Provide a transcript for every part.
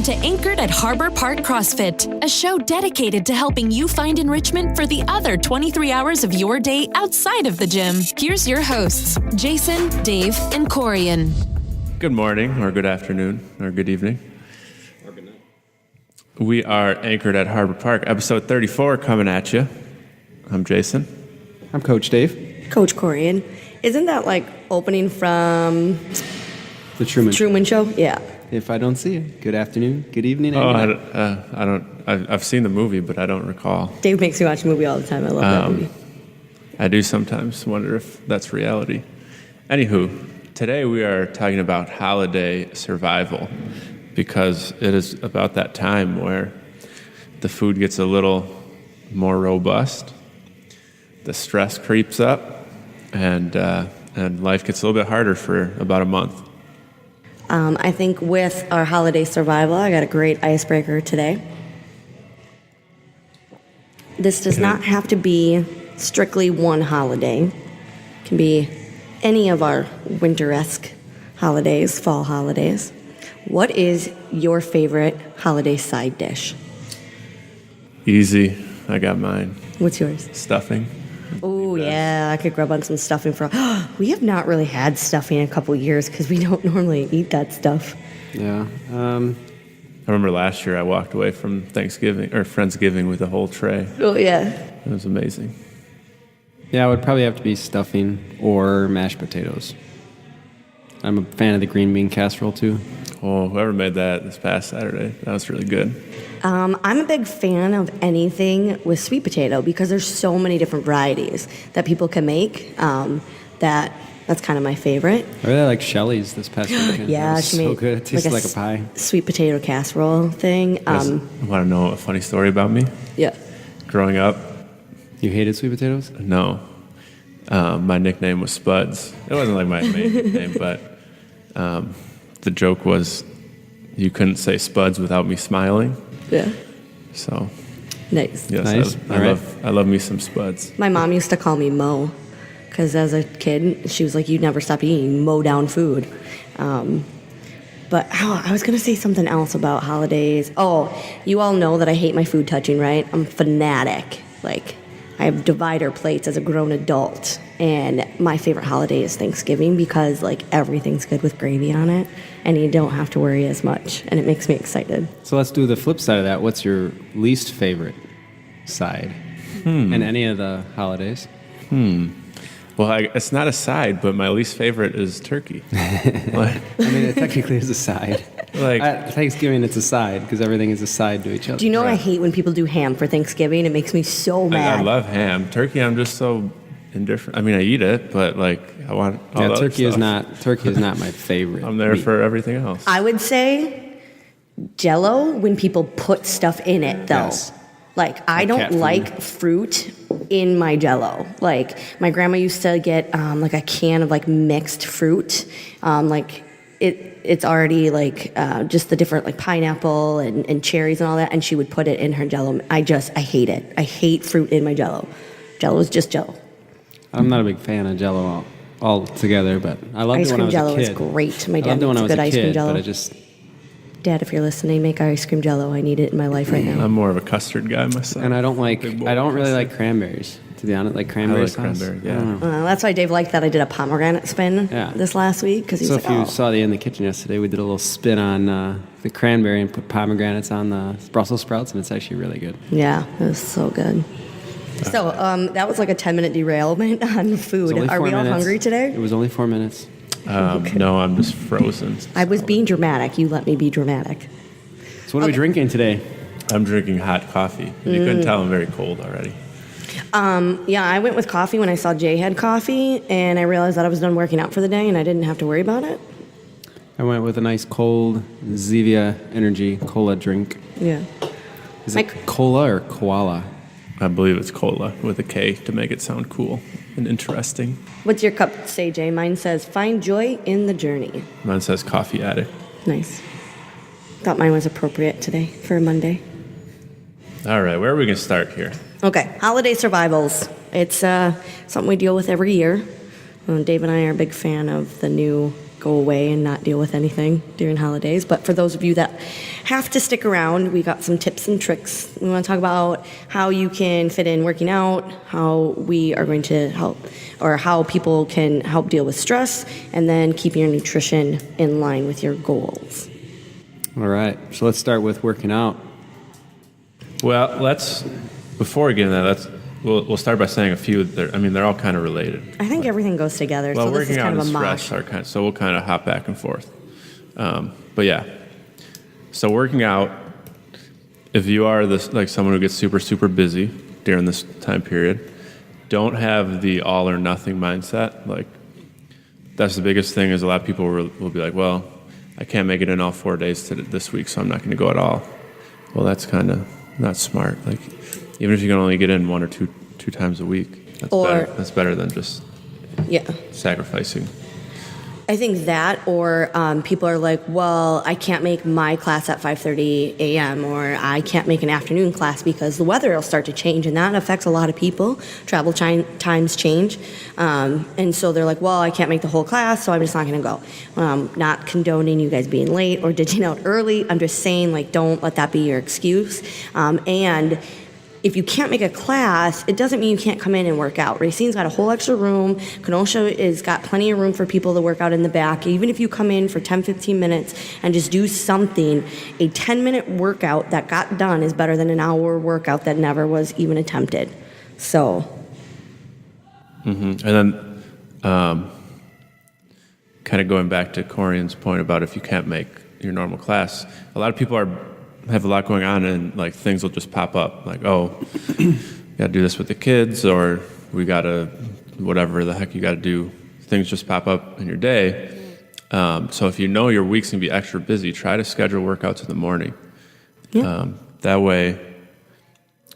to Anchored at Harbor Park CrossFit, a show dedicated to helping you find enrichment for the other 23 hours of your day outside of the gym. Here's your hosts, Jason, Dave, and Corian. Good morning, or good afternoon, or good evening. Or good night. We are Anchored at Harbor Park, episode 34 coming at you. I'm Jason. I'm Coach Dave. Coach Corian. Isn't that like opening from The Truman Show? Yeah. If I don't see you, good afternoon, good evening. I've seen the movie, but I don't recall. Dave makes me watch the movie all the time. I love that movie. I do sometimes wonder if that's reality. Anywho, today we are talking about holiday survival because it is about that time where the food gets a little more robust, the stress creeps up, and life gets a little bit harder for about a month. I think with our holiday survival, I got a great icebreaker today. This does not have to be strictly one holiday. It can be any of our winter-esque holidays, fall holidays. What is your favorite holiday side dish? Easy. I got mine. What's yours? Stuffing. Oh, yeah, I could grub on some stuffing for... We have not really had stuffing in a couple years because we don't normally eat that stuff. Yeah. I remember last year I walked away from Friendsgiving with a whole tray. Oh, yeah. It was amazing. Yeah, it would probably have to be stuffing or mashed potatoes. I'm a fan of the green bean casserole, too. Oh, whoever made that this past Saturday, that was really good. I'm a big fan of anything with sweet potato because there's so many different varieties that people can make. That's kind of my favorite. I really like Shelley's this past weekend. Yeah, she made so good. It tasted like a pie. Sweet potato casserole thing. Want to know a funny story about me? Yeah. Growing up, You hated sweet potatoes? no. My nickname was Spuds. It wasn't like my main nickname, but the joke was you couldn't say Spuds without me smiling. Yeah. So, Nice. yes, Nice. I love me some Spuds. My mom used to call me Mo because as a kid, she was like, you never stop eating, mow down food. But I was going to say something else about holidays. Oh, you all know that I hate my food touching, right? I'm fanatic. Like, I have divider plates as a grown adult. And my favorite holiday is Thanksgiving because, like, everything's good with gravy on it. And you don't have to worry as much. And it makes me excited. So let's do the flip side of that. What's your least favorite side in any of the holidays? Well, it's not a side, but my least favorite is turkey. I mean, it technically is a side. Like At Thanksgiving, it's a side because everything is a side to each other. Do you know Right. I hate when people do ham for Thanksgiving? It makes me so mad. I love ham. Turkey, I'm just so indifferent. I mean, I eat it, but like I want all the other turkey is stuff. not my favorite. I'm there meat. for everything else. I would say Jell-O when people put stuff in it, though. Yes. Like, I Like don't cat food. like fruit in my Jell-O. Like, my grandma used to get, like, a can of, like, mixed fruit. It's already, like, just the different, like, pineapple and cherries and all that, and she would put it in her Jell-O. I hate it. I hate fruit in my Jell-O. Jell-O is just Jell-O. I'm not a big fan of Jell-O altogether, but I loved Ice it when I cream was Jell-O a is kid. great. My I dad loved it when makes I a was good a ice cream kid, Jell-O. but I just Dad, if you're listening, make ice cream Jell-O. I need it in my life right now. I'm more of a custard guy myself. and I don't Big bowl of really like custard. cranberries. To be honest, like cranberry I like sauce. cranberry, yeah. I don't know. That's why Dave liked that I did a pomegranate spin Yeah. this last week because he's So like, if you oh. saw the in the kitchen yesterday, we did a little spin on the cranberry and put pomegranates on the Brussels sprouts, and it's actually really good. Yeah, it was so good. So that was like a 10-minute derailment on It food. was only Are 4 we all minutes. hungry today? It was only 4 minutes. No, I'm just frozen. I was being dramatic. You let me be dramatic. So what are we drinking today? I'm drinking hot coffee. You couldn't tell I'm very cold already. Yeah, I went with coffee when I saw Jay had coffee, and I realized that I was done working out for the day, and I didn't have to worry about it. I went with a nice cold Zevia Energy cola drink. Yeah. Is it cola or koala? I believe it's cola with a K to make it sound cool and interesting. What's your cup say, Jay? Mine says, find joy in the journey. Mine says coffee addict. Nice. Thought mine was appropriate today for a Monday. All right, where are we going to start here? Okay, holiday survivals. It's something we deal with every year. Dave and I are a big fan of the new go away and not deal with anything during holidays. But for those of you that have to stick around, we got some tips and tricks. We want to talk about how you can fit in working out, how we are going to help, or how people can help deal with stress, and then keeping your nutrition in line with your goals. All right. So let's start with working out. Well, before we get into that, we'll start by saying a few. They're all kind of related. I think everything goes together. Well, so this is working out kind of and a mosh. stress are so we'll kind of hop back and forth. But yeah, so working out, if you are someone who gets super, super busy during this time period, don't have the all or nothing mindset. Like, that's the biggest thing is a lot of people will be like, well, I can't make it in all 4 days this week, so I'm not going to go at all. Well, that's kind of not smart. Like, even if you can only get in 1 or 2 times a week, that's better than just sacrificing. I think that, or people are like, well, I can't make my class at 5:30 a.m. or I can't make an afternoon class because the weather will start to change, and that affects a lot of people. Travel times change, and so they're like, well, I can't make the whole class, so I'm just not going to go. Not condoning you guys being late or ditching out early. I'm just saying, like, don't let that be your excuse. And if you can't make a class, it doesn't mean you can't come in and work out. Racine's got a whole extra room. Kenosha has got plenty of room for people to work out in the back. Even if you come in for 10, 15 minutes and just do something, a 10-minute workout that got done is better than an hour workout that never was even attempted. So. Mm-hmm. And then kind of going back to Corian's point about if you can't make your normal class, a lot of people have a lot going on, and like things will just pop up, like, oh, you gotta do this with the kids, or we gotta whatever the heck you gotta do. Things just pop up in your day. So if you know your week's gonna be extra busy, try to schedule workouts in the morning. Yeah. That way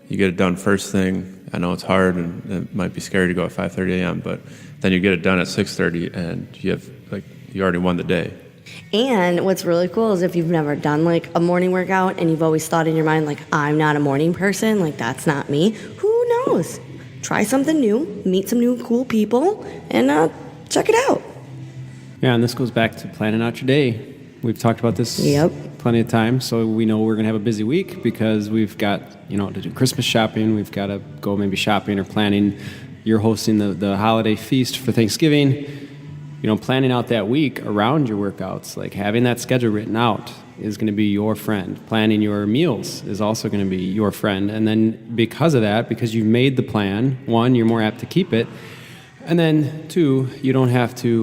you get it done first thing. I know it's hard and it might be scary to go at 5:30 a.m., but then you get it done at 6:30 and you already won the day. And what's really cool is if you've never done like a morning workout and you've always thought in your mind, like, I'm not a morning person, like that's not me, who knows? Try something new, meet some new cool people, and check it out. Yeah, and this goes back to planning out your day. We've talked about this plenty of times, so we know we're going to have a busy week because we've got, to do Christmas shopping, we've got to go maybe shopping or planning. You're hosting the holiday feast for Thanksgiving. Planning out that week around your workouts, like having that schedule written out is going to be your friend. Planning your meals is also going to be your friend. And then because of that, because you've made the plan, one, you're more apt to keep it. And then two, you don't have to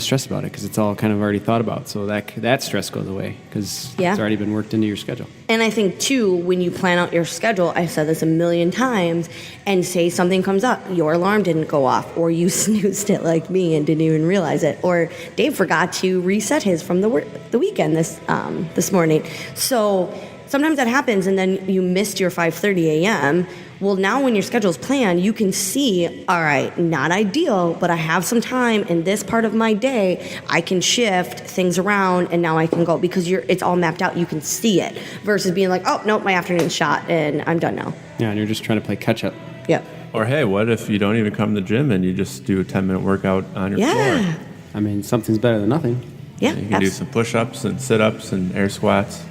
stress about it because it's all kind of already thought about. So that stress goes away because it's already been worked into your schedule. And I think, too, when you plan out your schedule, I've said this a million times, and say something comes up, your alarm didn't go off, or you snoozed it like me and didn't even realize it, or Dave forgot to reset his from the weekend this morning. So sometimes that happens, and then you missed your 5:30 a.m., Well, now when your schedule's planned, you can see, all right, not ideal, but I have some time in this part of my day. I can shift things around, and now I can go because it's all mapped out. You can see it versus being like, oh, nope, my afternoon's shot, and I'm done now. Yeah, and you're just trying to play catch up. Yep. Or, hey, what if you don't even come to the gym and you just do a 10-minute workout on your floor? I mean, something's better than nothing. Yeah. You can do some push-ups and sit-ups and air squats.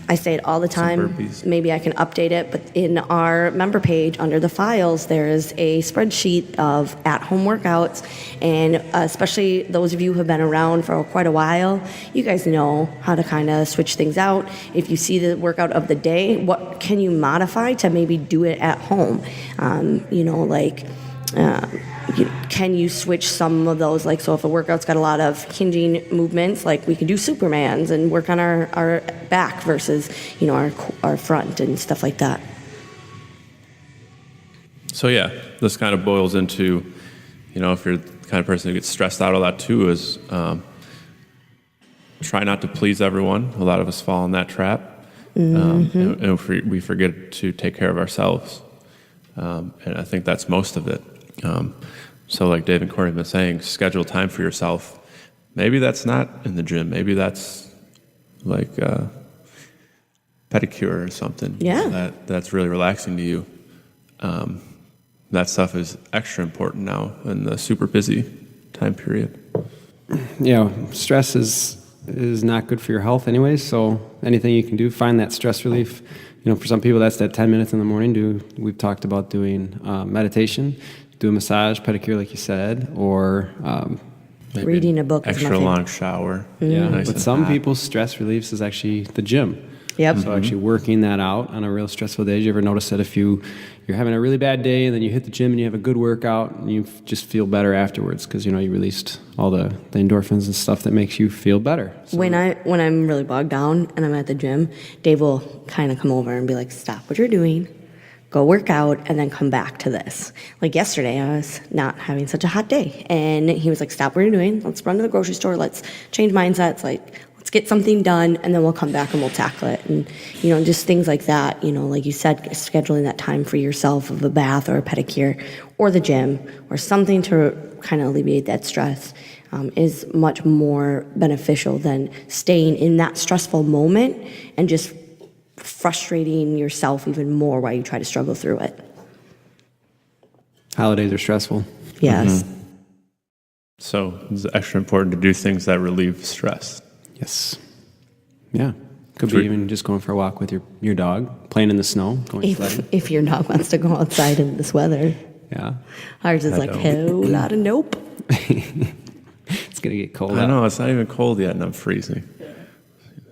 I say it all the time. Maybe I can update it, but in our member page under the files, there is a spreadsheet of at-home workouts, and especially those of you who have been around for quite a while, you guys know how to kind of switch things out. If you see the workout of the day, what can you modify to maybe do it at home? Can you switch some of those? Like, so if a workout's got a lot of hinging movements, like we can do Supermans and work on our back versus, our front and stuff like that. So yeah, this kind of boils into, if you're the kind of person who gets stressed out a lot too, is try not to please everyone. A lot of us fall in that trap. And if we forget to take care of ourselves. And I think that's most of it. So like Dave and Corey have been saying, schedule time for yourself. Maybe that's not in the gym. Maybe that's like pedicure or something. Yeah. That's really relaxing to you. That stuff is extra important now in the super busy time period. stress is not good for your health anyways, so anything you can do, find that stress relief. For some people, that's that 10 minutes in the morning. We've talked about doing meditation, do a massage, pedicure, like you said, or reading a book. Extra long shower. Yeah, nice but some people's stress relief is actually the gym. Yep. So actually working that out on a real stressful day. You ever notice that if you're having a really bad day and then you hit the gym and you have a good workout and you just feel better afterwards because you released all the endorphins and stuff that makes you feel better. So, when I'm really bogged down and I'm at the gym, Dave will kind of come over and be like, "Stop what you're doing, go work out, and then come back to this." Like yesterday, I was not having such a hot day, and he was like, "Stop what you're doing. Let's run to the grocery store. Let's change mindsets. Let's get something done, and then we'll come back and we'll tackle it." And, just things like that, like you said, scheduling that time for yourself of a bath or a pedicure or the gym or something to kind of alleviate that stress is much more beneficial than staying in that stressful moment and just frustrating yourself even more while you try to struggle through it. Holidays are stressful. Yes. Mm-hmm. So it's extra important to do things that relieve stress. Yes. Yeah. Could be even just going for a walk with your dog, playing in the snow, going sledding. If your dog wants to go outside in this weather. Yeah. Ours is like, hell, not a nope. It's going to get cold. I know, it's not even cold yet and I'm freezing.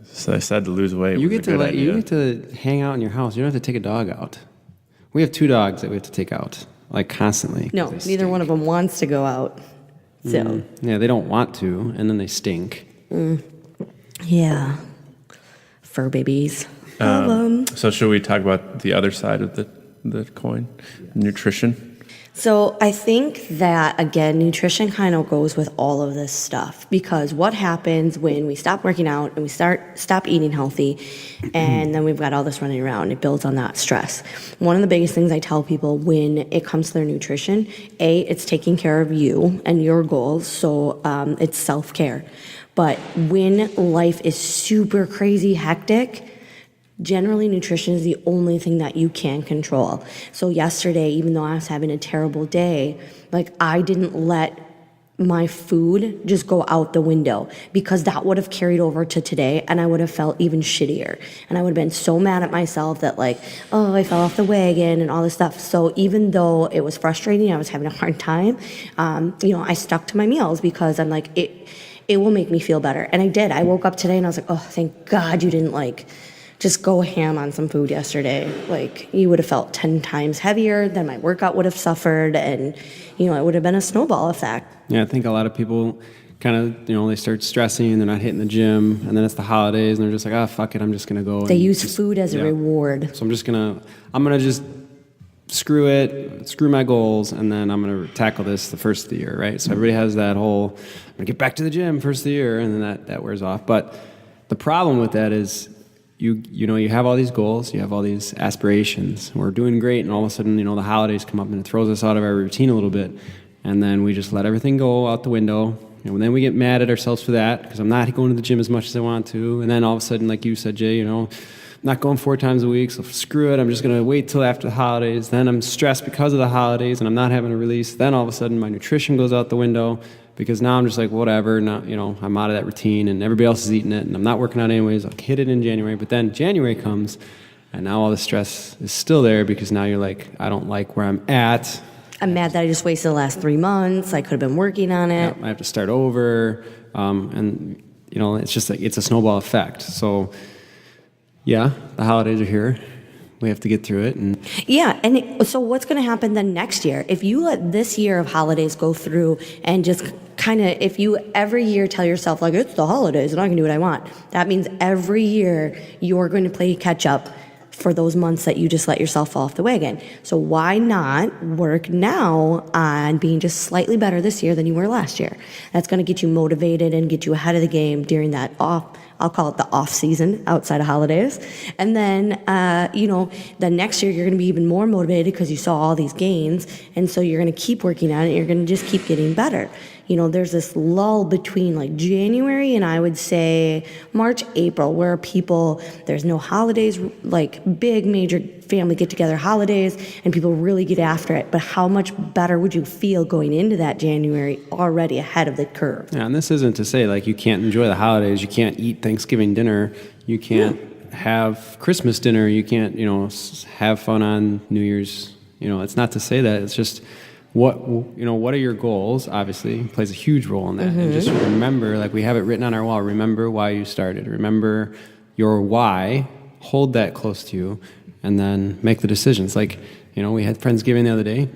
So I said to lose weight. You get to hang out in your house. You don't have to take a dog out. We have 2 dogs that we have to take out, constantly. No, neither one of them wants to go out. So. Yeah, they don't want to, and then they stink. Yeah. Fur babies. So should we talk about the other side of the coin, nutrition? So I think that, again, nutrition kind of goes with all of this stuff, because what happens when we stop working out and we stop eating healthy, and then we've got all this running around, it builds on that stress. One of the biggest things I tell people when it comes to their nutrition, it's taking care of you and your goals, so it's self-care. But when life is super crazy hectic, generally, nutrition is the only thing that you can control. So yesterday, even though I was having a terrible day, I didn't let my food just go out the window, because that would have carried over to today and I would have felt even shittier. And I would have been so mad at myself that I fell off the wagon and all this stuff. So even though it was frustrating, I was having a hard time, I stuck to my meals because I'm like, it will make me feel better. And I did. I woke up today and I was like, oh, thank God you didn't just go ham on some food yesterday. You would have felt 10 times heavier, then my workout would have suffered, and, it would have been a snowball effect. Yeah, I think a lot of people kind of, they start stressing and they're not hitting the gym, and then it's the holidays and they're just like, fuck it, I'm just going to go. They use food as a reward. So I'm going to just screw my goals, and then I'm going to tackle this the first of the year, right? So everybody has that whole, I'm going to get back to the gym first of the year, and then that wears off. But the problem with that is, you have all these goals, you have all these aspirations. We're doing great, and all of a sudden, the holidays come up and it throws us out of our routine a little bit, and then we just let everything go out the window. And then we get mad at ourselves for that, because I'm not going to the gym as much as I want to. And then all of a sudden, like you said, Jay, I'm not going 4 times a week, so screw it. I'm just going to wait till after the holidays. Then I'm stressed because of the holidays, and I'm not having a release. Then all of a sudden, my nutrition goes out the window, because now I'm just like, whatever. Now, I'm out of that routine, and everybody else is eating it, and I'm not working out anyways. I'll hit it in January. But then January comes, and now all the stress is still there, because now you're like, I don't like where I'm at. I'm mad that I just wasted the last 3 months. I could have been working on it. I have to start over. And, it's just it's a snowball effect. So, yeah, the holidays are here. We have to get through it. So what's going to happen then next year? If you let this year of holidays go through and just if you every year tell yourself, it's the holidays and I can do what I want, that means every year you're going to play catch up for those months that you just let yourself fall off the wagon. So why not work now on being just slightly better this year than you were last year? That's going to get you motivated and get you ahead of the game during that I'll call it the off season outside of holidays. And then, then next year you're going to be even more motivated because you saw all these gains. And so you're going to keep working on it. You're going to just keep getting better. There's this lull between January and I would say March, April, where there's no holidays, big major family get-together holidays, and people really get after it. But how much better would you feel going into that January already ahead of the curve? Yeah, and this isn't to say, like, you can't enjoy the holidays, you can't eat Thanksgiving dinner, you can't have Christmas dinner, you can't, have fun on New Year's. It's not to say that. It's just what are your goals? Obviously, plays a huge role in that. And just remember, like we have it written on our wall, remember why you started. Remember your why, hold that close to you, and then make the decisions. Like, we had Friendsgiving the other day.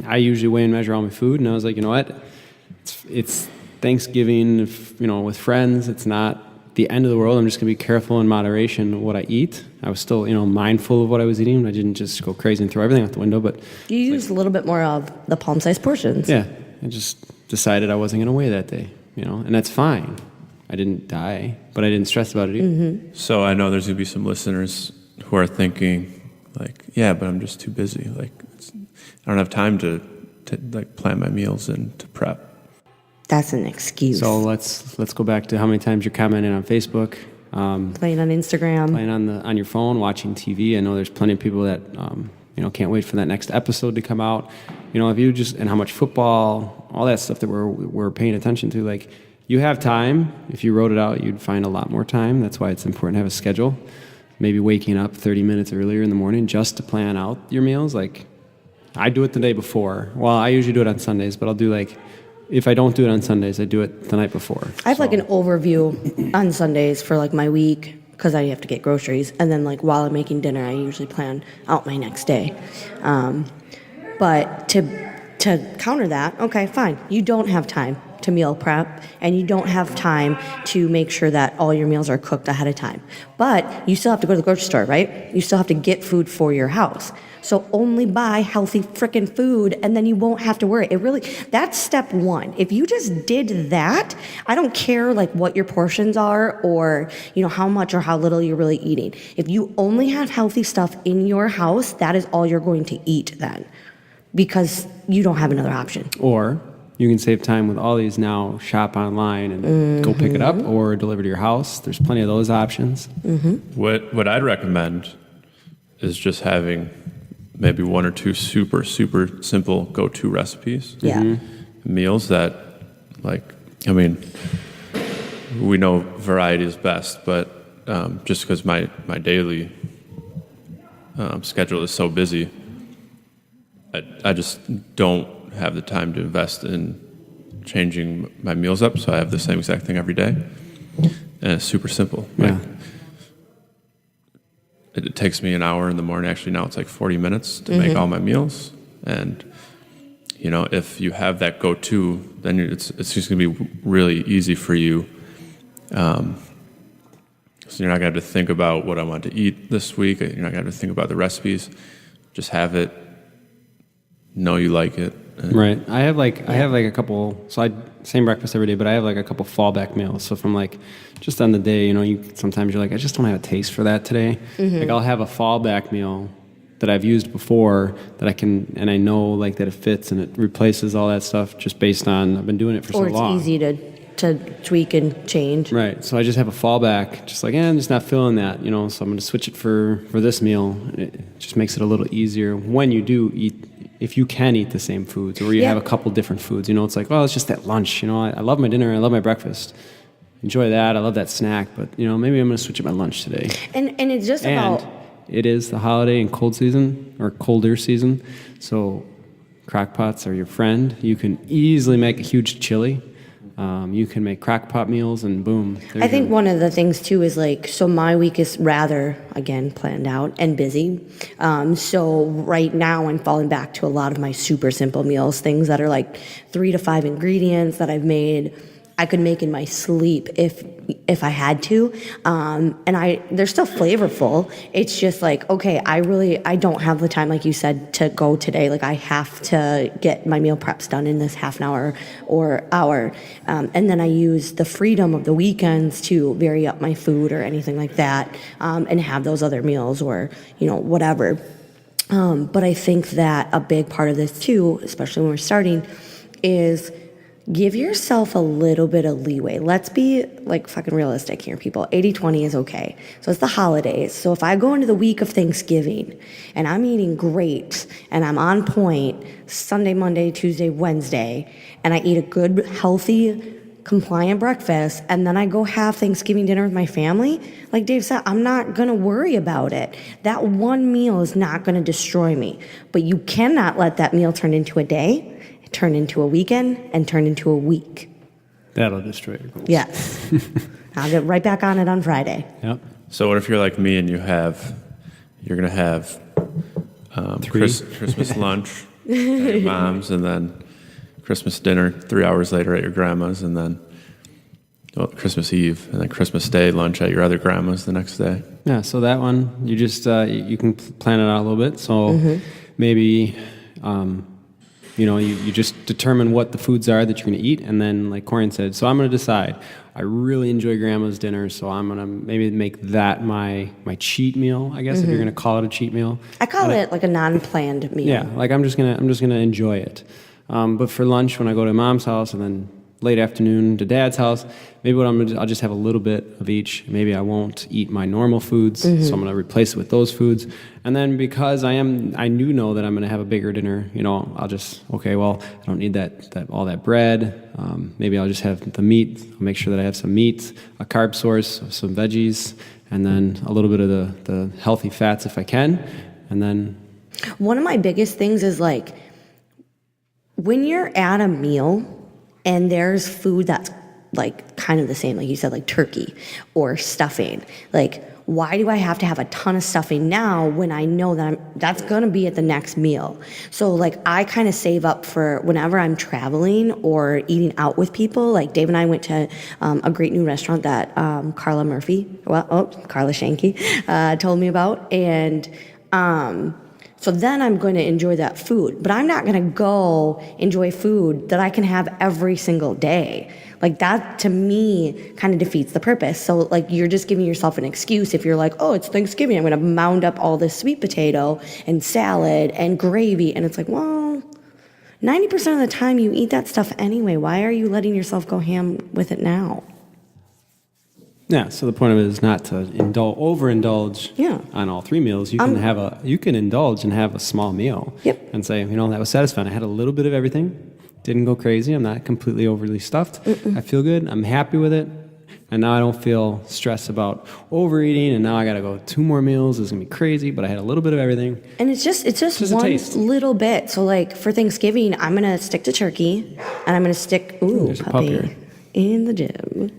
I usually weigh and measure all my food, and I was like, you know what? It's Thanksgiving, with friends. It's not the end of the world. I'm just going to be careful in moderation what I eat. I was still, mindful of what I was eating. I didn't just go crazy and throw everything out the window, but... You used a little bit more of the palm-sized portions. Yeah. I just decided I wasn't going to weigh that day, and that's fine. I didn't die, but I didn't stress about it either. So I know there's going to be some listeners who are thinking, like, yeah, but I'm just too busy. Like, I don't have time to plan my meals and to prep. That's an excuse. So let's go back to how many times you're commenting on Facebook, playing on Instagram, playing on your phone, watching TV. I know there's plenty of people that can't wait for that next episode to come out. If you just, and how much football, all that stuff that we're paying attention to, like, you have time. If you wrote it out, you'd find a lot more time. That's why it's important to have a schedule. Maybe waking up 30 minutes earlier in the morning just to plan out your meals. Like, I do it the day before. Well, I usually do it on Sundays, but I'll do, like, if I don't do it on Sundays, I do it the night before. I have like an overview on Sundays for like my week because I have to get groceries. And then like while I'm making dinner, I usually plan out my next day. But to counter that, okay, fine. You don't have time to meal prep, and you don't have time to make sure that all your meals are cooked ahead of time. But you still have to go to the grocery store, right? You still have to get food for your house. So only buy healthy frickin' food, and then you won't have to worry. That's step one. If you just did that, I don't care like what your portions are or, how much or how little you're really eating. If you only have healthy stuff in your house, that is all you're going to eat then, because you don't have another option. Or you can save time with all these now, shop online and go pick it up or deliver to your house. There's plenty of those options. What I'd recommend is just having maybe one or two super, super simple go-to recipes. Yeah. Meals that, we know variety is best, but just because my daily schedule is so busy, I just don't have the time to invest in changing my meals up, so I have the same exact thing every day. And it's super simple. Yeah. It takes me an hour in the morning. Actually, now it's like 40 minutes to make all my meals. And, if you have that go-to, then it's just going to be really easy for you. So you're not going to have to think about what I want to eat this week. You're not going to have to think about the recipes. Just have it. Know you like it. Right. I have a couple, same breakfast every day, but I have like a couple fallback meals. So from like, just on the day, sometimes you're like, I just don't have a taste for that today. Like I'll have a fallback meal that I've used before that I can, and I know like that it fits and it replaces all that stuff just based on, I've been doing it for so long. Or it's easy to tweak and change. Right. So I just have a fallback, just like, I'm just not feeling that, so I'm going to switch it for this meal. It just makes it a little easier when you do eat, if you can eat the same foods, or you have a couple different foods. It's like, well, it's just that lunch. I love my dinner, I love my breakfast. Enjoy that, I love that snack, but, maybe I'm going to switch up my lunch today. And it's just about... it is the holiday and cold season, or colder season, so crock pots are your friend. You can easily make a huge chili. You can make crock pot meals, and boom. I think one of the things, too, is so my week is rather, again, planned out and busy. So right now I'm falling back to a lot of my super simple meals, things that are like 3 to 5 ingredients that I've made. I could make in my sleep if I had to, and they're still flavorful. It's just like, okay, I don't have the time, like you said, to go today. Like I have to get my meal preps done in this half an hour or hour, and then I use the freedom of the weekends to vary up my food or anything like that, and have those other meals or whatever. But I think that a big part of this too, especially when we're starting, is give yourself a little bit of leeway. Let's be like fucking realistic here, people. 80-20 is okay. So it's the holidays. So if I go into the week of Thanksgiving and I'm eating grapes and I'm on point Sunday, Monday, Tuesday, Wednesday, and I eat a good, healthy, compliant breakfast, and then I go have Thanksgiving dinner with my family, like Dave said, I'm not gonna worry about it. That one meal is not gonna destroy me. But you cannot let that meal turn into a day, turn into a weekend, and turn into a week. That'll destroy your goals. Yes. I'll get right back on it on Friday. Yep. So what if you're like me and you're gonna have Christmas lunch at your mom's, and then Christmas dinner 3 hours later at your grandma's, and then Christmas Eve, and then Christmas Day lunch at your other grandma's the next day. Yeah, so that one, you just, you can plan it out a little bit. So maybe, you just determine what the foods are that you're going to eat. And then, like Corian said, so I'm going to decide. I really enjoy grandma's dinner, so I'm going to maybe make that my cheat meal, I guess, if you're going to call it a cheat meal. I call it like a non-planned meal. Yeah, like I'm just gonna enjoy it. But for lunch, when I go to mom's house, and then late afternoon to dad's house, maybe what I'm gonna do, I'll just have a little bit of each. Maybe I won't eat my normal foods, so I'm gonna replace it with those foods. And then because I do know that I'm gonna have a bigger dinner, I'll just I don't need that all that bread. Maybe I'll just have the meat. I'll make sure that I have some meat, a carb source, some veggies, and then a little bit of the healthy fats if I can, and then. One of my biggest things is like, when you're at a meal and there's food that's like kind of the same, like you said, like turkey or stuffing, like why do I have to have a ton of stuffing now when I know that that's going to be at the next meal? So like I kind of save up for whenever I'm traveling or eating out with people. Like Dave and I went to a great new restaurant that Carla Shanky told me about. And so then I'm going to enjoy that food, but I'm not going to go enjoy food that I can have every single day. Like that to me kind of defeats the purpose. So like you're just giving yourself an excuse if you're like, oh, it's Thanksgiving, I'm going to mound up all this sweet potato and salad and gravy. And it's like, well, 90% of the time you eat that stuff anyway. Why are you letting yourself go ham with it now? Yeah, so the point of it is not to overindulge on all three meals. You can you can indulge and have a small meal. Yep. And say, that was satisfying. I had a little bit of everything. Didn't go crazy. I'm not completely overly stuffed. I feel good. I'm happy with it. And now I don't feel stressed about overeating, and now I got to go 2 more meals. It's going to be crazy, but I had a little bit of everything. And it's just one little bit. So like for Thanksgiving, I'm going to stick to turkey, and I'm going to stick There's puppy. A pup here. In the gym.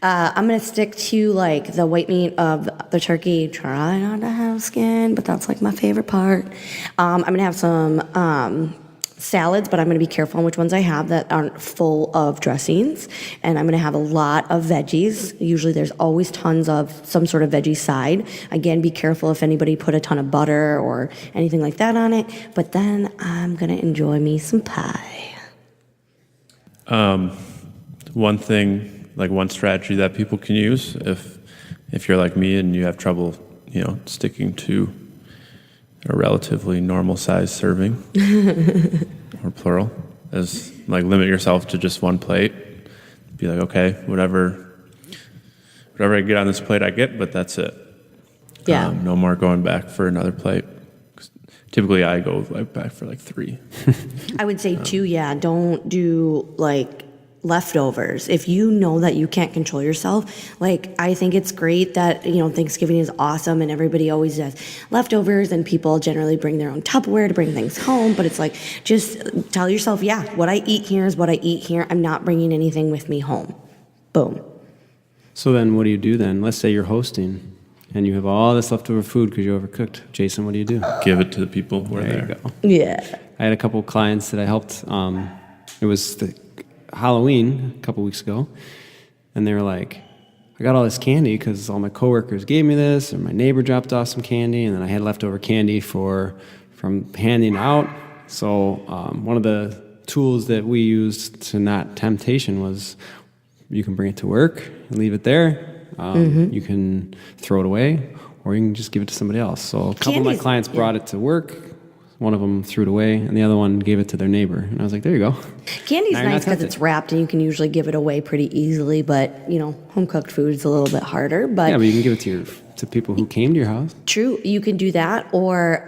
I'm going to stick to like the white meat of the turkey. Try not to have skin, but that's like my favorite part. I'm going to have some salads, but I'm going to be careful on which ones I have that aren't full of dressings. And I'm going to have a lot of veggies. Usually there's always tons of some sort of veggie side. Again, be careful if anybody put a ton of butter or anything like that on it. But then I'm going to enjoy me some pie. One thing, like one strategy that people can use if you're like me and you have trouble, sticking to a relatively normal size serving or plural, is like limit yourself to just one plate. Be like, okay, whatever I get on this plate I get, but that's it. Yeah. No more going back for another plate. Typically I go back for like 3. I would say 2, yeah. Don't do like leftovers. If you know that you can't control yourself, like I think it's great that Thanksgiving is awesome and everybody always does leftovers, and people generally bring their own Tupperware to bring things home, but it's like just tell yourself, what I eat here is what I eat here. I'm not bringing anything with me home. Boom. So then what do you do then? Let's say you're hosting and you have all this leftover food because you overcooked. Jason, what do you do? Give it to the people who are there. You go. Yeah. I had a couple of clients that I helped. It was the Halloween a couple weeks ago, and they were like, I got all this candy because all my coworkers gave me this, or my neighbor dropped off some candy, and then I had leftover candy from handing out. So one of the tools that we used to not temptation was you can bring it to work and leave it there. You can throw it away, or you can just give it to somebody else. So a couple of my clients brought it to work. One of them threw it away, and the other one gave it to their neighbor. And I was like, there you go. Candy's Now you're nice not because it's wrapped and you can usually give it away pretty easily, but, home-cooked food is a little bit harder. But Yeah, but you can give it to people who came to your house. True, you can do that, or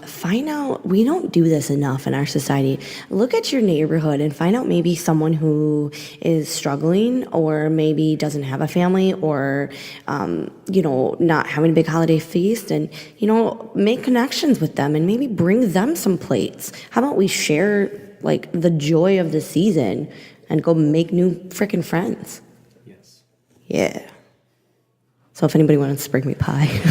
find out, we don't do this enough in our society. Look at your neighborhood and find out maybe someone who is struggling or maybe doesn't have a family or, not having a big holiday feast, and, make connections with them and maybe bring them some plates. How about we share, the joy of the season and go make new freaking friends? Yes. Yeah. So if anybody wants to bring me pie.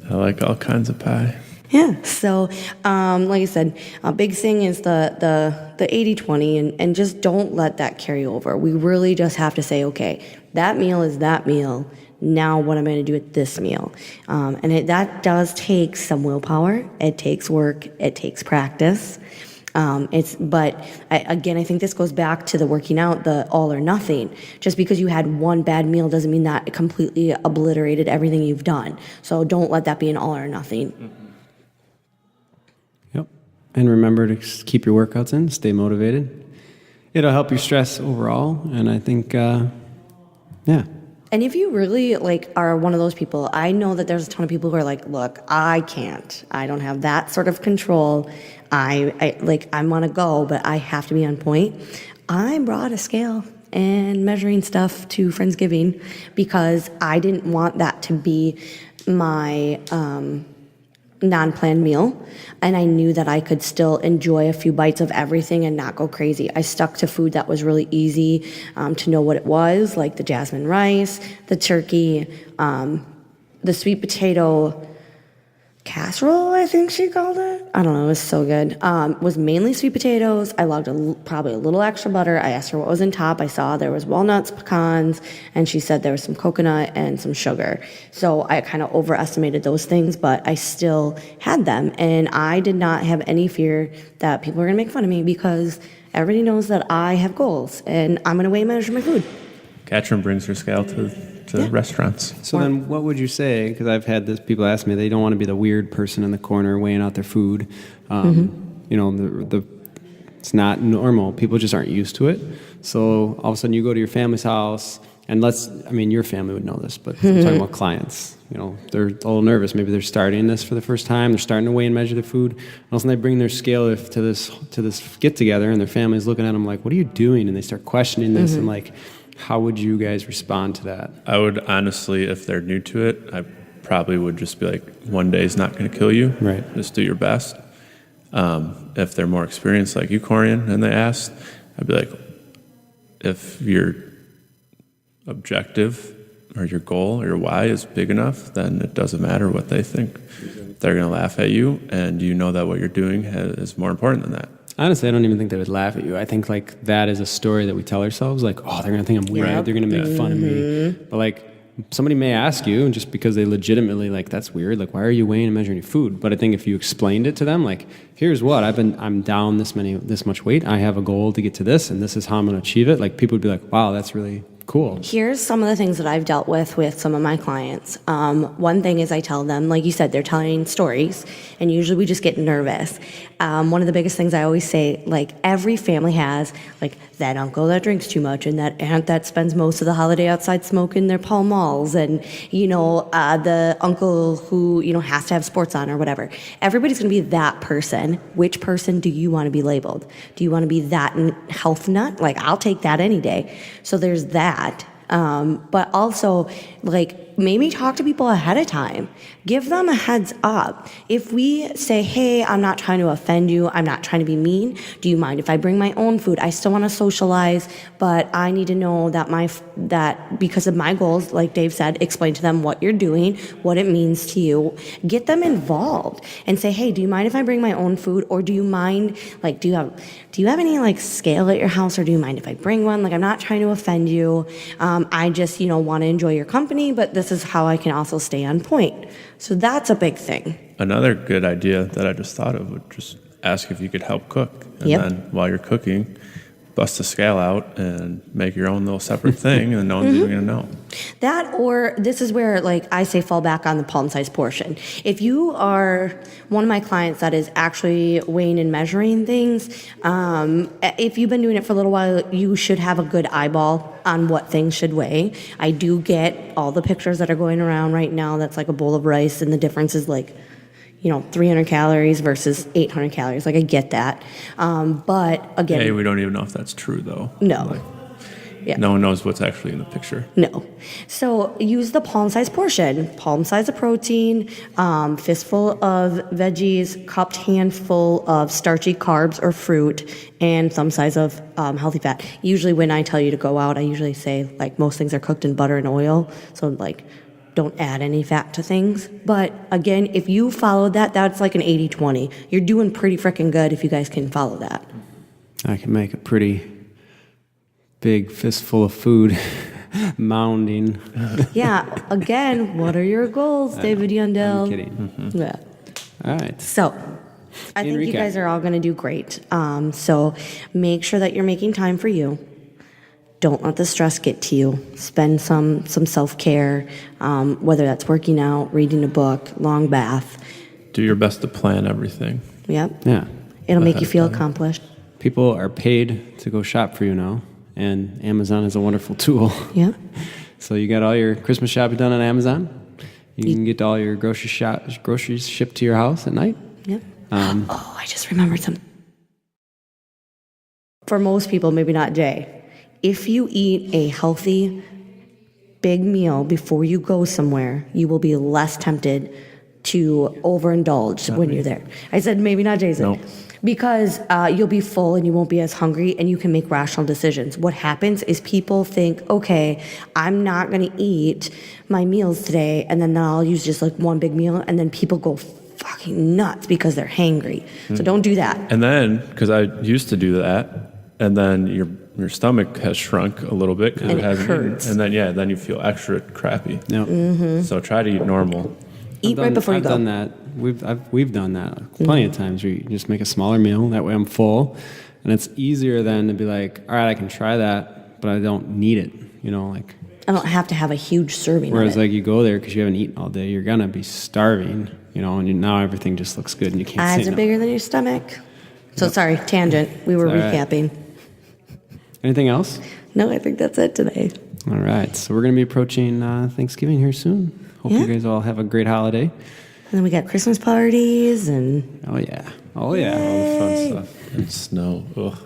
I like all kinds of pie. Yeah. So, like I said, a big thing is the 80-20, and just don't let that carry over. We really just have to say, okay, that meal is that meal. Now what am I going to do with this meal? That does take some willpower. It takes work. It takes practice. I think this goes back to the working out, the all or nothing. Just because you had one bad meal doesn't mean that it completely obliterated everything you've done. So don't let that be an all or nothing. Mm-hmm. Yep. And remember to keep your workouts in, stay motivated. It'll help your stress overall. And I think, yeah. And if you really are one of those people, I know that there's a ton of people who are like, look, I can't. I don't have that sort of control. I want to go, but I have to be on point. I brought a scale and measuring stuff to Friendsgiving because I didn't want that to be my non-planned meal, and I knew that I could still enjoy a few bites of everything and not go crazy. I stuck to food that was really easy to know what it was, like the jasmine rice, the turkey, the sweet potato casserole, I think she called it. I don't know, it was so good. Was mainly sweet potatoes. I logged probably a little extra butter. I asked her what was in top. I saw there was walnuts, pecans, and she said there was some coconut and some sugar. So I kind of overestimated those things, but I still had them. And I did not have any fear that people were going to make fun of me because everybody knows that I have goals and I'm going to weigh and measure my food. Katrin brings her scale to restaurants. So then what would you say, because I've had this, people ask me, they don't want to be the weird person in the corner weighing out their food. It's not normal. People just aren't used to it. So all of a sudden you go to your family's house, and your family would know this, but I'm talking about clients. They're a little nervous. Maybe they're starting this for the first time. They're starting to weigh and measure their food. And all of a sudden they bring their scale to this get-together, and their family's looking at them like, what are you doing? And they start questioning this, and how would you guys respond to that? I would honestly, if they're new to it, I probably would just be like, one day is not going to kill you. Right. Just do your best. If they're more experienced like you, Corian, and they asked, I'd be like, if your objective or your goal or your why is big enough, then it doesn't matter what they think. They're going to laugh at you, and you know that what you're doing is more important than that. Honestly, I don't even think they would laugh at you. I think that is a story that we tell ourselves, they're going to think I'm weird. Yep. They're going to make fun of me. But somebody may ask you, just because they legitimately that's weird. Why are you weighing and measuring your food? But I think if you explained it to them, here's what I'm down this much weight. I have a goal to get to this, and this is how I'm going to achieve it. People would be like, wow, that's really cool. Here's some of the things that I've dealt with some of my clients. One thing is I tell them, like you said, they're telling stories, and usually we just get nervous. One of the biggest things I always say, every family has, that uncle that drinks too much, and that aunt that spends most of the holiday outside smoking their Pall Malls, and, the uncle who, has to have sports on or whatever. Everybody's going to be that person. Which person do you want to be labeled? Do you want to be that health nut? I'll take that any day. So there's that. But also, maybe talk to people ahead of time. Give them a heads up. If we say, hey, I'm not trying to offend you, I'm not trying to be mean, do you mind if I bring my own food? I still want to socialize, but I need to know that because of my goals, like Dave said, explain to them what you're doing, what it means to you. Get them involved and say, hey, do you mind if I bring my own food? Or do you mind, do you have any scale at your house, or do you mind if I bring one? I'm not trying to offend you. I just, want to enjoy your company, but this is how I can also stay on point. So that's a big thing. Another good idea that I just thought of would just ask if you could help cook. And then while you're cooking, bust the scale out and make your own little separate thing, and no one's even going to know. That, or this is where, like, I say fall back on the palm size portion. If you are one of my clients that is actually weighing and measuring things, if you've been doing it for a little while, you should have a good eyeball on what things should weigh. I do get all the pictures that are going around right now. That's like a bowl of rice, and the difference is like, 300 calories versus 800 calories. Like, I get that. But again... Hey, we don't even know if that's true, though. No. Yeah. No one knows what's actually in the picture. No. So use the palm size portion. Palm size of protein, fistful of veggies, cupped handful of starchy carbs or fruit, and thumb size of healthy fat. Usually when I tell you to go out, I usually say, like, most things are cooked in butter and oil. So, like, don't add any fat to things. But again, if you follow that, that's like an 80-20. You're doing pretty freaking good if you guys can follow that. I can make a pretty big fistful of food mounding. Yeah. Again, what are your goals, David Yundell? I'm kidding. Mm-hmm. Yeah. All right. So I think you guys are all going to do great. So make sure that you're making time for you. Don't let the stress get to you. Spend some self-care, whether that's working out, reading a book, long bath. Do your best to plan everything. Yep. Yeah. It'll make you feel accomplished. People are paid to go shop for you now, and Amazon is a wonderful tool. Yeah. So you got all your Christmas shopping done on Amazon. You can get all your groceries shipped to your house at night. Yep. I just remembered something. For most people, maybe not Jay. If you eat a healthy, big meal before you go somewhere, you will be less tempted to overindulge when you're there. I said maybe not Jason. Nope. Because you'll be full and you won't be as hungry and you can make rational decisions. What happens is people think, okay, I'm not going to eat my meals today, and then I'll use just like one big meal, and then people go fucking nuts because they're hangry. So don't do that. And then, because I used to do that, and then your stomach has shrunk a little bit because And it it hasn't hurts. eaten. And then, then you feel extra crappy. No. Mm-hmm. So try to eat normal. Eat right before you I've go. done that. We've done that plenty of times. Where you just make a smaller meal. That way I'm full, and it's easier then to be like, all right, I can try that, but I don't need it. Like I don't have to have a huge serving whereas of it. like you go there because you haven't eaten all day, you're gonna be starving. And now everything just looks good, and you can't. Eyes say are no. bigger than your stomach. So sorry, tangent. We were It's all right. recapping. Anything else? No, I think that's it today. All right, so we're gonna be approaching Thanksgiving here soon. Hope Yeah. you guys all have a great holiday. And then we got Christmas parties and Oh yeah, all the fun stuff. And snow. Ugh.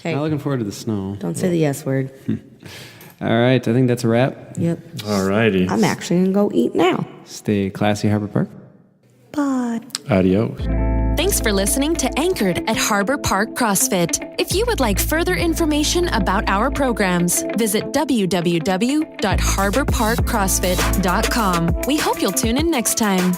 hey, Not looking forward to the snow. don't say the yes word. All right, I think that's a wrap. Yep. Alrighty. I'm actually gonna go eat now. Stay classy, Harbor Park. Bye. Adios. Thanks for listening to Anchored at Harbor Park CrossFit. If you would like further information about our programs, visit www.harborparkcrossfit.com. We hope you'll tune in next time.